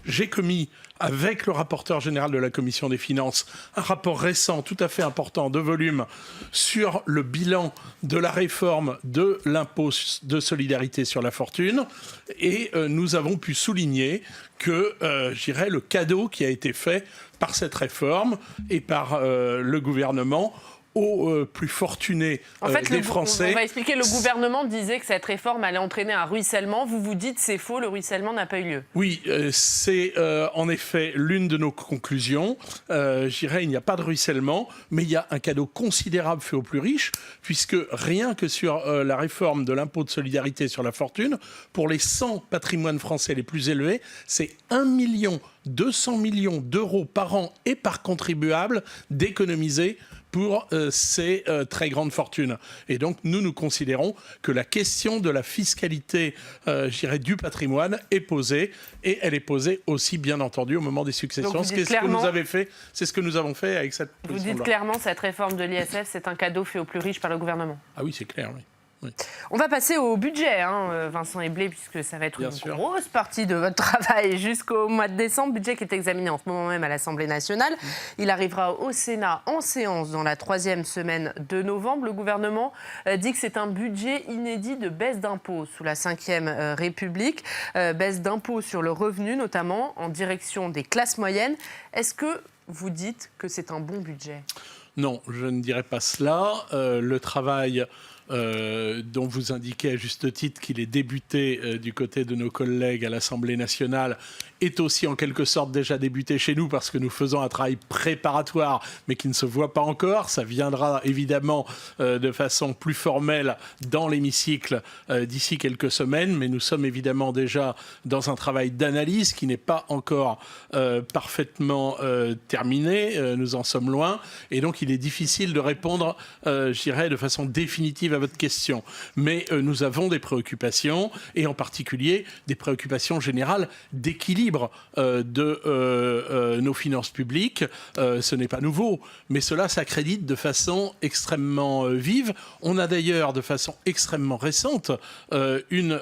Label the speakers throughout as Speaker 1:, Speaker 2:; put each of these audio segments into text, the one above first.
Speaker 1: j'ai commis avec le rapporteur général de la Commission des Finances un rapport récent tout à fait important de volume sur le bilan de la réforme de l'impôt de solidarité sur la fortune et nous avons pu souligner que, je dirais, le cadeau qui a été fait par cette réforme et par le gouvernement aux plus fortunés des Français.
Speaker 2: On va expliquer, le gouvernement disait que cette réforme allait entraîner un ruissellement. Vous vous dites c'est faux, le ruissellement n'a pas eu lieu.
Speaker 1: Oui, c'est en effet l'une de nos conclusions. Je dirais il n'y a pas de ruissellement, mais il y a un cadeau considérable fait aux plus riches, puisque rien que sur la réforme de l'impôt de solidarité sur la fortune, pour les 100 patrimoines français les plus élevés, c'est 1,2 million d'euros par an et par contribuable d'économiser pour ces très grandes fortunes. Et donc, nous considérons que la question de la fiscalité, je dirais, du patrimoine est posée, et elle est posée aussi, bien entendu, au moment des successions. C'est ce que nous avez fait, c'est ce que nous avons fait avec cette position-là.
Speaker 2: Vous dites clairement, cette réforme de l'ISF, c'est un cadeau fait aux plus riches par le gouvernement.
Speaker 1: Ah oui, c'est clair, oui. Oui.
Speaker 2: On va passer au budget, Vincent Eblé, puisque ça va être une grosse partie de votre travail jusqu'au mois de décembre. Budget qui est examiné en ce moment même à l'Assemblée nationale. Il arrivera au Sénat en séance dans la 3e semaine de novembre. Le gouvernement dit que c'est un budget inédit de baisse d'impôts sous la 5e République. Baisse d'impôts sur le revenu, notamment en direction des classes moyennes. Est-ce que vous dites que c'est un bon budget ?
Speaker 1: Non, je ne dirais pas cela. Le travail dont vous indiquez à juste titre qu'il est débuté du côté de nos collègues à l'Assemblée nationale est aussi en quelque sorte déjà débuté chez nous parce que nous faisons un travail préparatoire mais qui ne se voit pas encore. Ça viendra évidemment de façon plus formelle dans l'hémicycle d'ici quelques semaines, mais nous sommes évidemment déjà dans un travail d'analyse qui n'est pas encore parfaitement terminé. Nous en sommes loin et donc il est difficile de répondre, je dirais, de façon définitive à votre question. Mais nous avons des préoccupations et en particulier des préoccupations générales d'équilibre de nos finances publiques. Ce n'est pas nouveau, mais cela s'accrédite de façon extrêmement vive. On a d'ailleurs de façon extrêmement récente une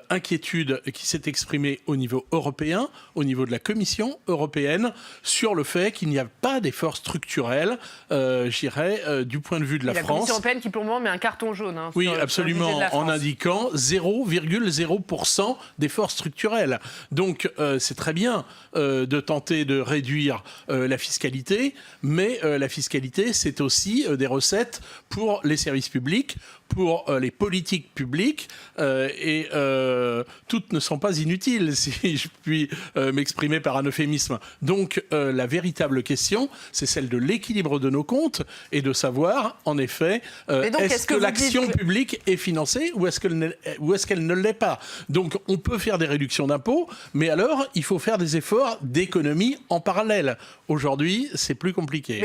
Speaker 1: inquiétude qui s'est exprimée au niveau européen, au niveau de la Commission européenne, sur le fait qu'il n'y a pas d'effort structurel, je dirais, du point de vue de la France.
Speaker 2: La Commission européenne qui pour le moment met un carton jaune.
Speaker 1: Oui, absolument, en indiquant 0,0% d'efforts structurels. Donc c'est très bien de tenter de réduire la fiscalité, mais la fiscalité, c'est aussi des recettes pour les services publics, pour les politiques publiques, et toutes ne sont pas inutiles, si je puis m'exprimer par un euphémisme. Donc la véritable question, c'est celle de l'équilibre de nos comptes et de savoir, en effet, est-ce que l'action publique est financée ou est-ce qu'elle ne l'est pas. Donc on peut faire des réductions d'impôts, mais alors il faut faire des efforts d'économie en parallèle. Aujourd'hui, c'est plus compliqué.